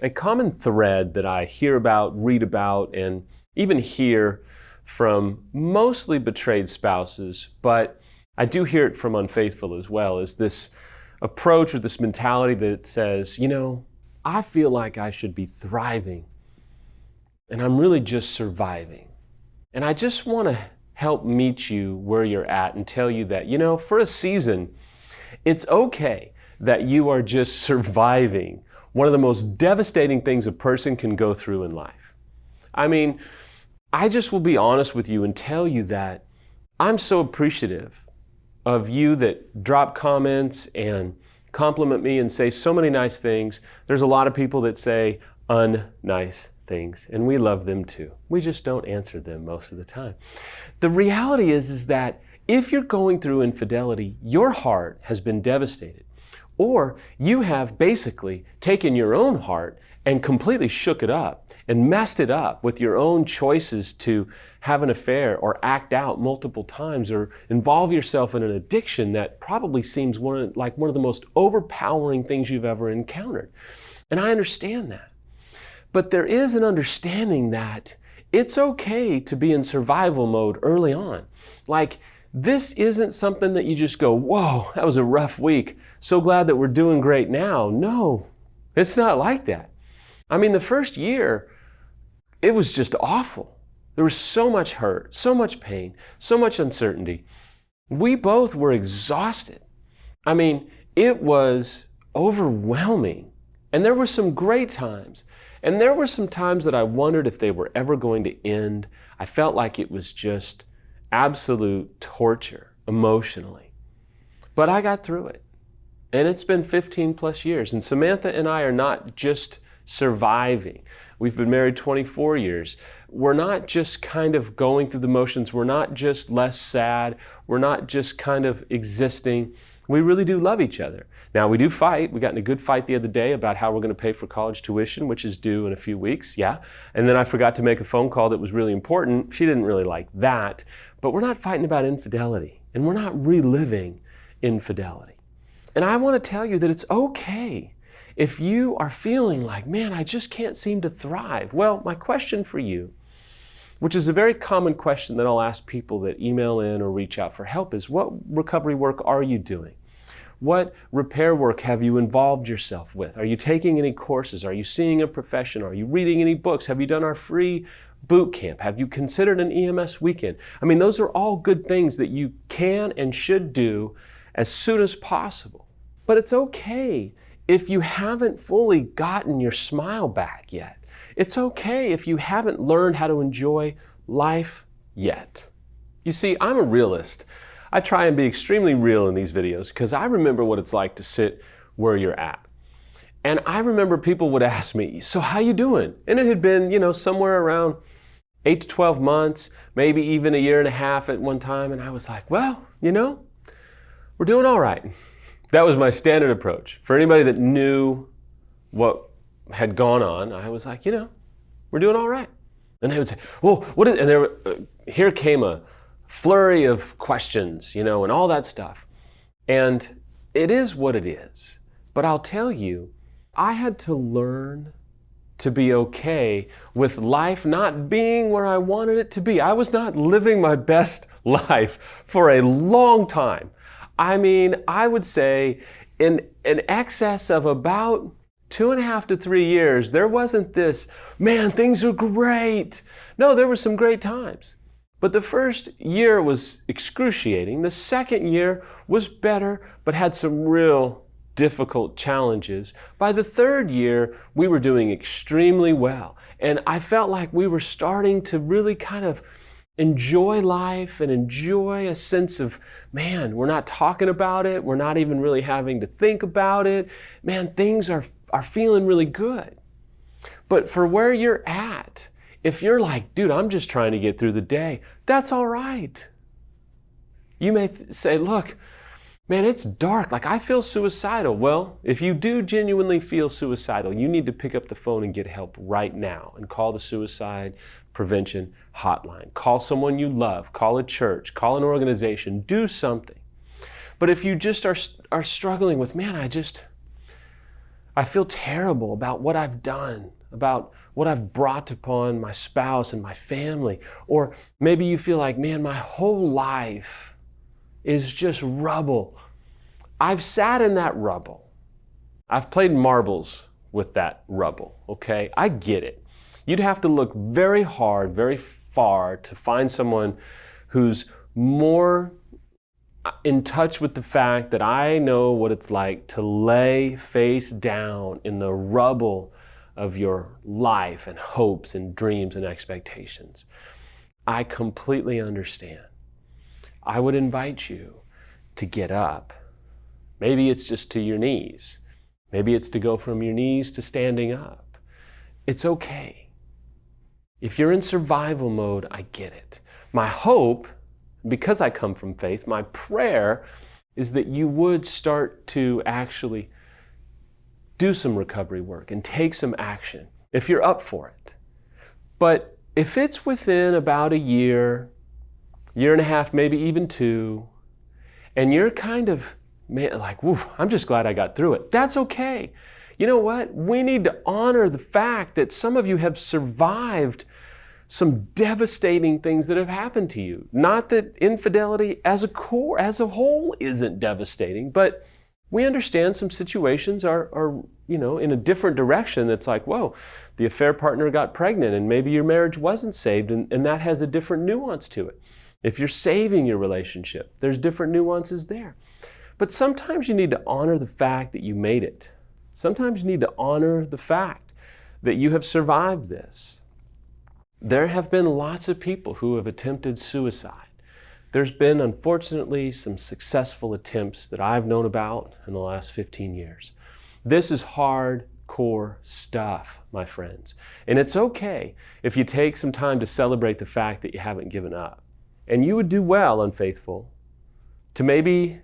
A common thread that I hear about, read about, and even hear from mostly betrayed spouses, but I do hear it from unfaithful as well, is this approach or this mentality that says, I feel like I should be thriving and I'm really just surviving. And I just want to help meet you where you're at and tell you that, for a season, it's okay that you are just surviving one of the most devastating things a person can go through in life. I mean, I just will be honest with you and tell you that I'm so appreciative of you that drop comments and compliment me and say so many nice things. There's a lot of people that say unnice things, and we love them too. We just don't answer them most of the time. The reality is that if you're going through infidelity, your heart has been devastated. Or you have basically taken your own heart and completely shook it up and messed it up with your own choices to have an affair or act out multiple times or involve yourself in an addiction that probably seems like one of the most overpowering things you've ever encountered. And I understand that. But there is an understanding that it's okay to be in survival mode early on. Like, this isn't something that you just go, whoa, that was a rough week. So glad that we're doing great now. No, it's not like that. I mean, the first year, it was just awful. There was so much hurt, so much pain, so much uncertainty. We both were exhausted. I mean, it was overwhelming. And there were some great times. And there were some times that I wondered if they were ever going to end. I felt like it was just absolute torture emotionally. But I got through it. And it's been 15 plus years. And Samantha and I are not just surviving. We've been married 24 years. We're not just kind of going through the motions. We're not just less sad. We're not just kind of existing. We really do love each other. Now, we do fight. We got in a good fight the other day about how we're going to pay for college tuition, which is due in a few weeks. Yeah. And then I forgot to make a phone call that was really important. She didn't really like that. But we're not fighting about infidelity. And we're not reliving infidelity. And I want to tell you that it's okay if you are feeling like, man, I just can't seem to thrive. Well, my question for you, which is a very common question that I'll ask people that email in or reach out for help, is what recovery work are you doing? What repair work have you involved yourself with? Are you taking any courses? Are you seeing a professional? Are you reading any books? Have you done our free boot camp? Have you considered an EMS weekend? I mean, those are all good things that you can and should do as soon as possible. But it's okay if you haven't fully gotten your smile back yet. It's okay if you haven't learned how to enjoy life yet. You see, I'm a realist. I try and be extremely real in these videos because I remember what it's like to sit where you're at. And I remember people would ask me, so how you doing? And it had been, somewhere around 8 to 12 months, maybe even a year and a half at one time. And I was like, well, we're doing all right. That was my standard approach. For anybody that knew what had gone on, I was like, we're doing all right. And they would say, well, what is, and here came a flurry of questions, and all that stuff. And it is what it is. But I'll tell you, I had to learn to be okay with life not being where I wanted it to be. I was not living my best life for a long time. I mean, I would say in excess of about 2.5 to 3 years, there wasn't this, man, things are great. No, there were some great times. But the first year was excruciating. The second year was better, but had some real difficult challenges. By the third year, we were doing extremely well. And I felt like we were starting to really kind of enjoy life and enjoy a sense of, man, we're not talking about it. We're not even really having to think about it. Man, things are feeling really good. But for where you're at, if you're like, dude, I'm just trying to get through the day, that's all right. You may say, look, man, it's dark. Like, I feel suicidal. Well, if you do genuinely feel suicidal, you need to pick up the phone and get help right now and call the suicide prevention hotline. Call someone you love. Call a church. Call an organization. Do something. But if you just are struggling with, man, I feel terrible about what I've done, about what I've brought upon my spouse and my family. Or maybe you feel like, man, my whole life is just rubble. I've sat in that rubble. I've played marbles with that rubble, okay? I get it. You'd have to look very hard, very far to find someone who's more in touch with the fact that I know what it's like to lay face down in the rubble of your life and hopes and dreams and expectations. I completely understand. I would invite you to get up. Maybe it's just to your knees. Maybe it's to go from your knees to standing up. It's okay. If you're in survival mode, I get it. My hope, because I come from faith, my prayer is that you would start to actually do some recovery work and take some action if you're up for it. But if it's within about a year and a half, maybe even 2, and you're kind of like, woof, I'm just glad I got through it. That's okay. You know what? We need to honor the fact that some of you have survived some devastating things that have happened to you. Not that infidelity as a whole isn't devastating, but we understand some situations are in a different direction. That's like, whoa, the affair partner got pregnant and maybe your marriage wasn't saved, and that has a different nuance to it. If you're saving your relationship, there's different nuances there. But sometimes you need to honor the fact that you made it. Sometimes you need to honor the fact that you have survived this. There have been lots of people who have attempted suicide. There's been, unfortunately, some successful attempts that I've known about in the last 15 years. This is hardcore stuff, my friends. And it's okay if you take some time to celebrate the fact that you haven't given up. And you would do well, unfaithful, to maybe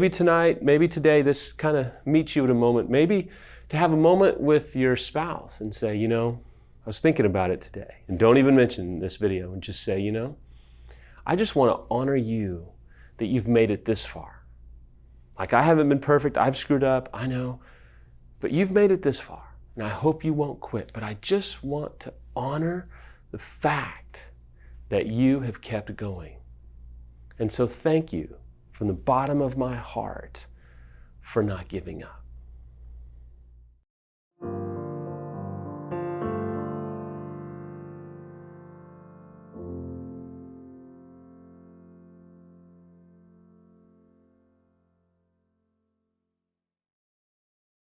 tonight, maybe today, this kind of meets you at a moment, maybe to have a moment with your spouse and say, I was thinking about it today. And don't even mention this video, and just say, I just want to honor you that you've made it this far. Like, I haven't been perfect, I've screwed up, I know, but you've made it this far, and I hope you won't quit. But I just want to honor the fact that you have kept going. And so thank you from the bottom of my heart for not giving up.